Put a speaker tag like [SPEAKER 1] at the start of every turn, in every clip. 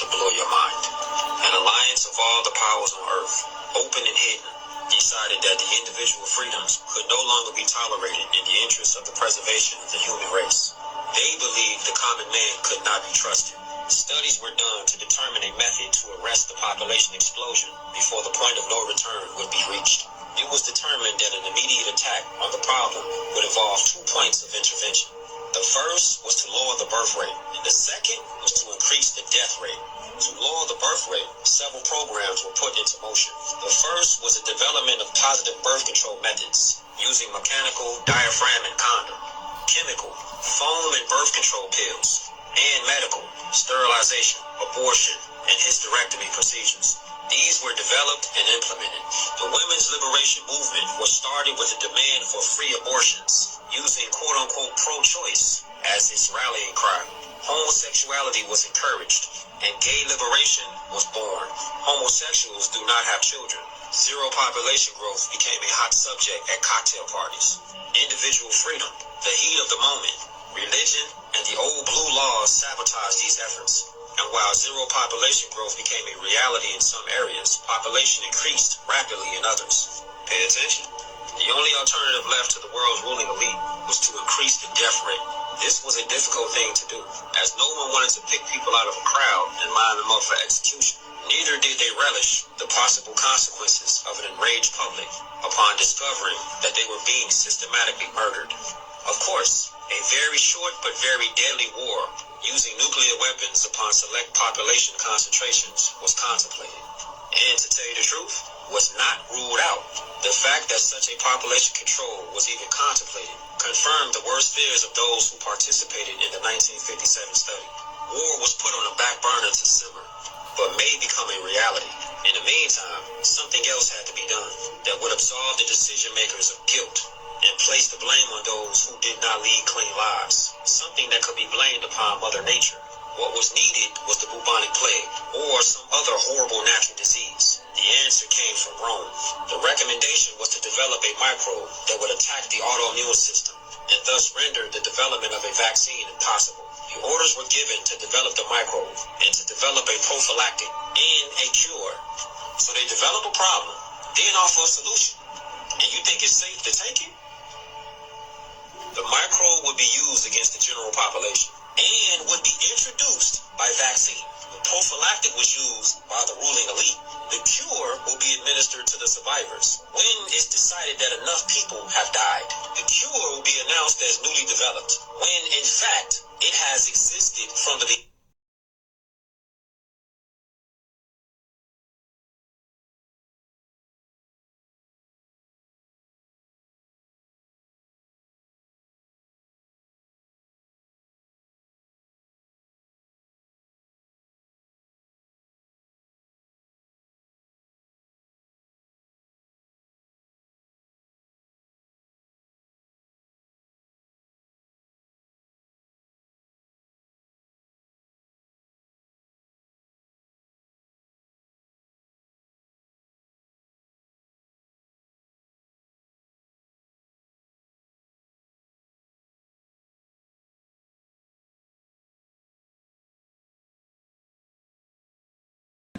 [SPEAKER 1] to blow your mind. An alliance of all the powers on Earth, open and hidden, decided that the individual freedoms could no longer be tolerated in the interest of the preservation of the human race. They believed the common man could not be trusted. Studies were done to determine a method to arrest the population explosion before the point of no return would be reached. It was determined that an immediate attack on the problem would involve 2 points of intervention. The first was to lower the birth rate, and the second was to increase the death rate. To lower the birth rate, several programs were put into motion. The first was the development of positive birth control methods using mechanical diaphragm and condom, chemical, foam and birth control pills, and medical, sterilization, abortion, and hysterectomy procedures. These were developed and implemented. The women's liberation movement was started with a demand for free abortions, using quote-unquote pro-choice as its rallying cry. Homosexuality was encouraged, and gay liberation was born. Homosexuals do not have children. Zero population growth became a hot subject at cocktail parties. Individual freedom, the heat of the moment, religion, and the old blue laws sabotaged these efforts. And while zero population growth became a reality in some areas, population increased rapidly in others. Pay attention. The only alternative left to the world's ruling elite was to increase the death rate. This was a difficult thing to do, as no one wanted to pick people out of a crowd and line them up for execution. Neither did they relish the possible consequences of an enraged public upon discovering that they were being systematically murdered. Of course, a very short but very deadly war using nuclear weapons upon select population concentrations was contemplated. And to tell you the truth, was not ruled out. The fact that such a population control was even contemplated confirmed the worst fears of those who participated in the 1957 study. War was put on a back burner to simmer, but may become a reality. In the meantime, something else had to be done that would absolve the decision makers of guilt and place the blame on those who did not lead clean lives, something that could be blamed upon Mother Nature. What was needed was the bubonic plague or some other horrible natural disease. The answer came from Rome. The recommendation was to develop a microbe that would attack the autoimmune system and thus render the development of a vaccine impossible. The orders were given to develop the microbe and to develop a prophylactic and a cure. So they develop a problem, then offer a solution. And you think it's safe to take it? The microbe would be used against the general population and would be introduced by vaccine. The prophylactic was used by the ruling elite. The cure will be administered to the survivors. When it's decided that enough people have died, the cure will be announced as newly developed, when in fact it has existed from the beginning.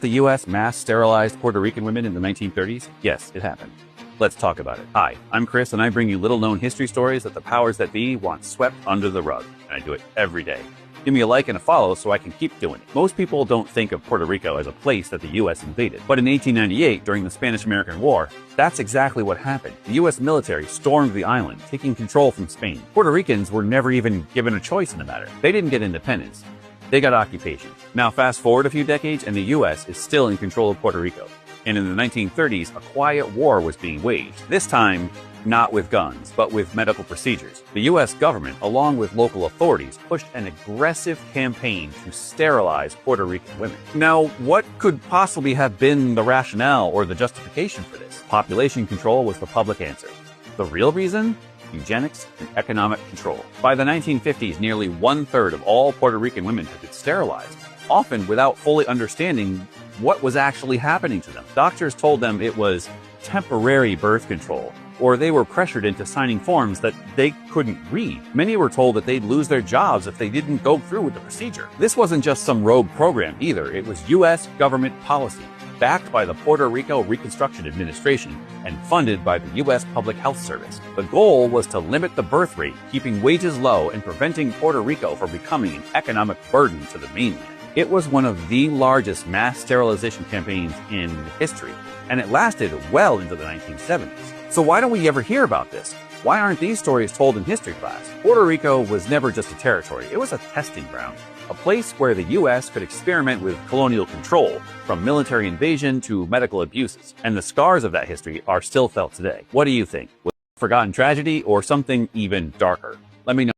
[SPEAKER 2] The U.S. mass sterilized Puerto Rican women in the 1930s? Yes, it happened. Let's talk about it. Hi, I'm Chris, and I bring you little-known history stories that the powers that be want swept under the rug, and I do it every day. Give me a like and a follow so I can keep doing it. Most people don't think of Puerto Rico as a place that the U.S. invaded, but in 1898, during the Spanish-American War, that's exactly what happened. The U.S. military stormed the island, taking control from Spain. Puerto Ricans were never even given a choice in the matter. They didn't get independence. They got occupation. Now fast forward a few decades and the US is still in control of Puerto Rico. And in the 1930s, a quiet war was being waged. This time, not with guns, but with medical procedures. The US government, along with local authorities, pushed an aggressive campaign to sterilize Puerto Rican women. Now, what could possibly have been the rationale or the justification for this? Population control was the public answer. The real reason? Eugenics and economic control. By the 1950s, nearly 1/3 of all Puerto Rican women had been sterilized, often without fully understanding what was actually happening to them. Doctors told them it was temporary birth control, or they were pressured into signing forms that they couldn't read. Many were told that they'd lose their jobs if they didn't go through with the procedure. This wasn't just some rogue program either, it was U.S. government policy, backed by the Puerto Rico Reconstruction Administration and funded by the U.S. Public Health Service. The goal was to limit the birth rate, keeping wages low and preventing Puerto Rico from becoming an economic burden to the mainland. It was one of the largest mass sterilization campaigns in history, and it lasted well into the 1970s. So why don't we ever hear about this? Why aren't these stories told in history class? Puerto Rico was never just a territory, it was a testing ground. A place where the U.S. could experiment with colonial control, from military invasion to medical abuses. And the scars of that history are still felt today. What do you think? Was it a forgotten tragedy or something even darker? Let me know.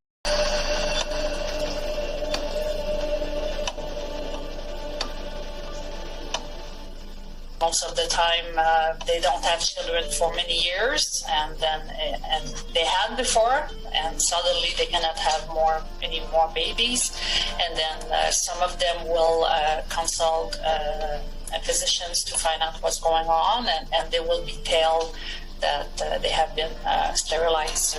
[SPEAKER 3] Most of the time, they don't have children for many years, and they had before, and suddenly they cannot have any more babies, and then some of them will consult physicians to find out what's going on, and they will be told that they have been sterilized.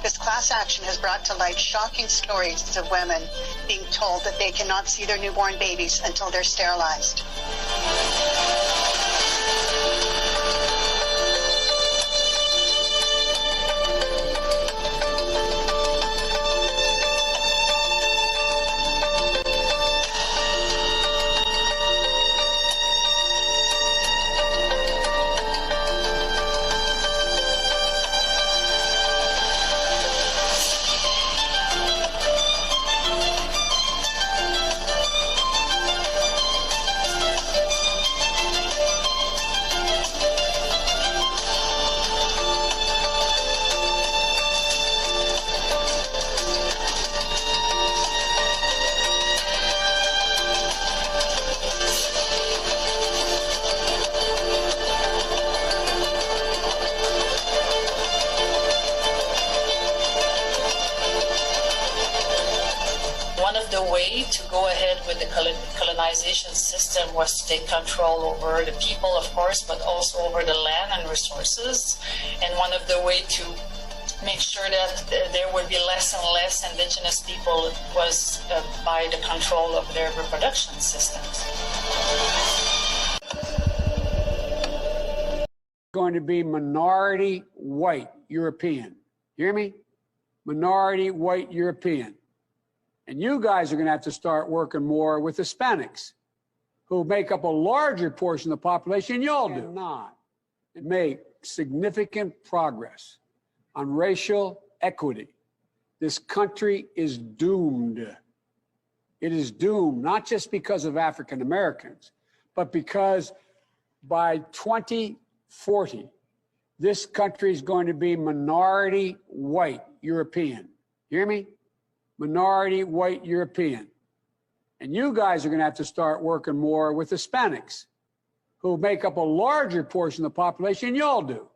[SPEAKER 4] This class action has brought to light shocking stories of women being told that they cannot see their newborn babies until they're sterilized.
[SPEAKER 3] One of the ways to go ahead with the colonization system was to take control over the people, of course, but also over the land and resources. And one of the ways to make sure that there would be less and less indigenous people was by the control of their reproduction systems.
[SPEAKER 5] Going to be minority white European. You hear me? Minority white European. And you guys are going to have to start working more with Hispanics, who make up a larger portion of the population than y'all do. Not make significant progress on racial equity. This country is doomed. It is doomed, not just because of African Americans, but because by 2040, this country is going to be minority white European. You hear me? Minority white European. And you guys are going to have to start working more with Hispanics, who make up a larger portion of the population than y'all do.